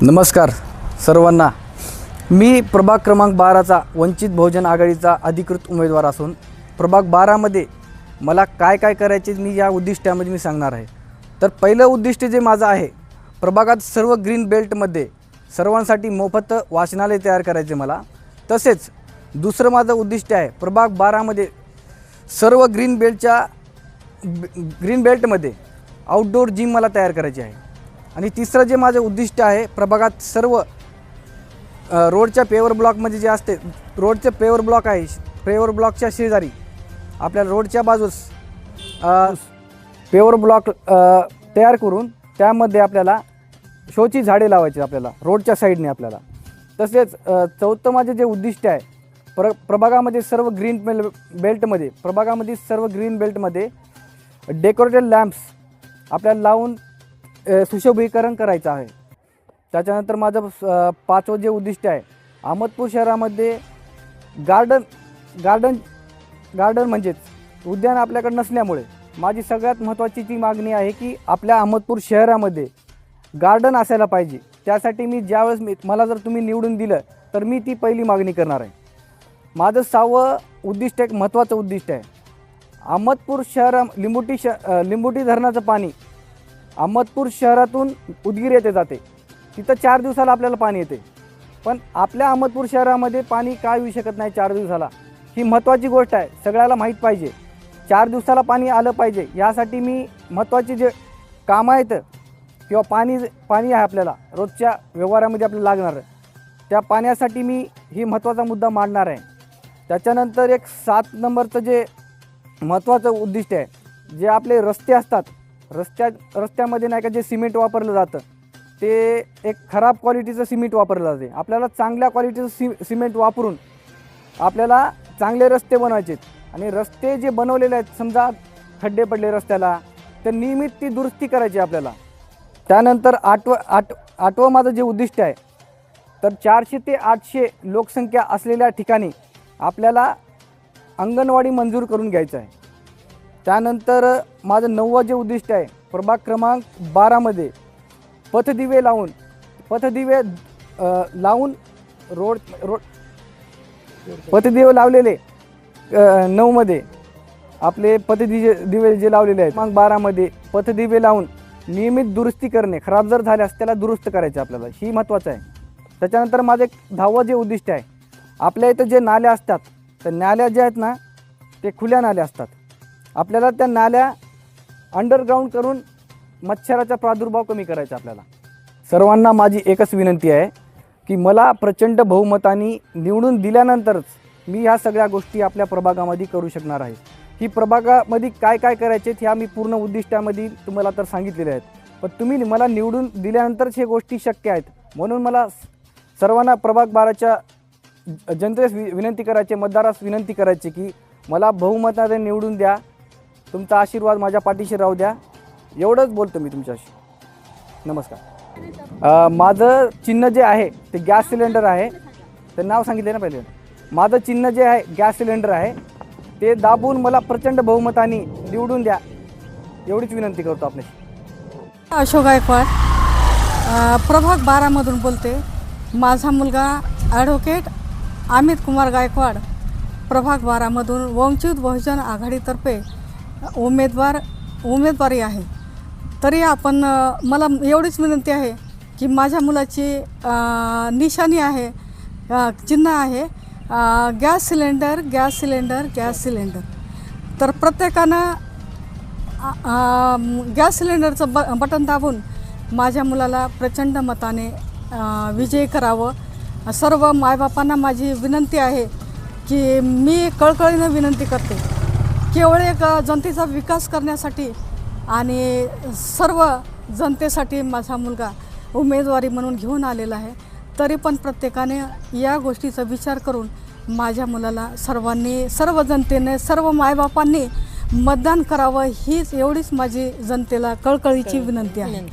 नमस्कार सर्वांना। मी प्रभाग क्रमांक 12चा वंचित बहुजन आघाडीचा अधिकृत उमेदवार असून प्रभाग 12मध्ये मला काय काय करायचे मी या उद्दिष्टामध्ये सांगणार आहे। तर पहिलं उद्दिष्ट जे माझं आहे, प्रभागात सर्व ग्रीन बेल्टमध्ये सर्वांसाठी मोफत वाचनालय तयार करायचे मला। तसेच दुसरं माझं उद्दिष्ट आहे, प्रभाग 12मध्ये सर्व ग्रीन बेल्टमध्ये आउटडोर जिम मला तयार करायची आहे। आणि तिसरं जे माझं उद्दिष्ट आहे, प्रभागात सर्व रोडच्या पेवर ब्लॉकमध्ये जे असते, रोडचे पेवर ब्लॉक आहे, पेवर ब्लॉकच्या शेजारी आपल्या रोडच्या बाजूस पेवर ब्लॉक तयार करून त्यामध्ये आपल्याला शोची झाडे लावायची आपल्याला रोडच्या साईडने आपल्याला। तसेच चौथं माझे जे उद्दिष्ट आहे, प्रभागामध्ये सर्व ग्रीन बेल्टमध्ये डेकोरेटेड लॅम्प्स आपल्याला लावून सुशोभीकरण करायचं आहे। त्याच्यानंतर माझं पाचवं जे उद्दिष्ट आहे, अहमदपूर शहरामध्ये गार्डन म्हणजेच उद्यान आपल्याकडे नसल्यामुळे माझी सगळ्यात महत्त्वाची ती मागणी आहे की आपल्या अहमदपूर शहरामध्ये गार्डन असायला पाहिजे। त्यासाठी मी ज्यावेळेस मला जर तुम्ही निवडून दिलं तर मी ती पहिली मागणी करणार आहे। माझं 6वं उद्दिष्ट एक महत्त्वाचं उद्दिष्ट आहे, अहमदपूर लिंबोटी धरणाचं पाणी अहमदपूर शहरातून उदगीर येथे जाते। तिथं 4 दिवसाला आपल्याला पाणी येते, पण आपल्या अहमदपूर शहरामध्ये पाणी काय येऊ शकत नाही 4 दिवसाला। ही महत्त्वाची गोष्ट आहे, सगळ्याला माहीत पाहिजे। 4 दिवसाला पाणी आलं पाहिजे, यासाठी मी महत्त्वाचे जे कामं आहेत किंवा पाणी आहे आपल्याला रोजच्या व्यवहारामध्ये आपल्याला लागणार, त्या पाण्यासाठी मी ही महत्त्वाचा मुद्दा मांडणार आहे। त्याच्यानंतर एक 7 नंबरचं जे महत्त्वाचं उद्दिष्ट आहे, जे आपले रस्ते असतात, रस्त्यामध्ये नाही का जे सिमेंट वापरलं जातं, ते एक खराब क्वालिटीचं सिमेंट वापरलं जाते। आपल्याला चांगल्या क्वालिटीचं सिमेंट वापरून आपल्याला चांगले रस्ते बनवायचे आणि रस्ते जे बनवलेले आहेत, समजा खड्डे पडले रस्त्याला, तर नियमित ती दुरुस्ती करायची आपल्याला। त्यानंतर आठवं माझं जे उद्दिष्ट आहे, तर 400 ते 800 लोकसंख्या असलेल्या ठिकाणी आपल्याला अंगणवाडी मंजूर करून घ्यायचं आहे। त्यानंतर माझं 9वं जे उद्दिष्ट आहे, प्रभाग क्रमांक 12मध्ये पथदिवे लावून पथदिवे लावलेले 9मध्ये आपले पथदिवे जे लावलेले आहेत, मग 12मध्ये पथदिवे लावून नियमित दुरुस्ती करणे, खराब जर झाल्यास त्याला दुरुस्त करायचे आपल्याला, ही महत्त्वाचं आहे। त्याच्यानंतर माझं 10वं जे उद्दिष्ट आहे, आपल्या इथं जे नाल्या असतात, तर नाल्या जे आहेत ना, ते खुल्या नाल्या असतात, आपल्याला त्या नाल्या अंडरग्राऊंड करून मच्छराचा प्रादुर्भाव कमी करायचा आपल्याला। सर्वांना माझी एकच विनंती आहे की मला प्रचंड बहुमताने निवडून दिल्यानंतरच मी ह्या सगळ्या गोष्टी आपल्या प्रभागामध्ये करू शकणार आहे। ही प्रभागामध्ये काय काय करायचे ह्या मी पूर्ण उद्दिष्टामध्ये तुम्हाला तर सांगितलेले आहेत, पण तुम्ही मला निवडून दिल्यानंतरच हे गोष्टी शक्य आहेत। म्हणून मला सर्वांना प्रभाग 12च्या जनतेस विनंती करायची, मतदारास विनंती करायची की मला बहुमताने निवडून द्या, तुमचा आशीर्वाद माझ्या पाठीशी राहू द्या। एवढंच बोलतो मी तुमच्याशी। नमस्कार। माझं चिन्ह जे आहे ते गॅस सिलेंडर आहे, ते नाव सांगितले ना पहिले। माझं चिन्ह जे आहे गॅस सिलेंडर आहे, ते दाबून मला प्रचंड बहुमताने निवडून द्या, एवढीच विनंती करतो आपल्याशी। अशोक गायकवाड, प्रभाग 12मधून बोलते। माझा मुलगा ॲडव्होकेट अमित कुमार गायकवाड प्रभाग 12मधून वंचित बहुजन आघाडीतर्फे उमेदवारी आहे। तरी आपण मला एवढीच विनंती आहे की माझ्या मुलाची निशाणी आहे, चिन्ह आहे गॅस सिलेंडर। तर प्रत्येकानं गॅस सिलेंडरचं बटन दाबून माझ्या मुलाला प्रचंड मताने विजयी करावं। सर्व मायबापांना माझी विनंती आहे की मी कळकळीनं विनंती करते, केवळ एक जनतेचा विकास करण्यासाठी आणि सर्व जनतेसाठी माझा मुलगा उमेदवारी म्हणून घेऊन आलेला आहे। तरी पण प्रत्येकाने या गोष्टीचा विचार करून माझ्या मुलाला सर्व जनतेने, सर्व मायबापांनी मतदान करावं, हीच एवढीच माझी जनतेला कळकळीची विनंती आहे।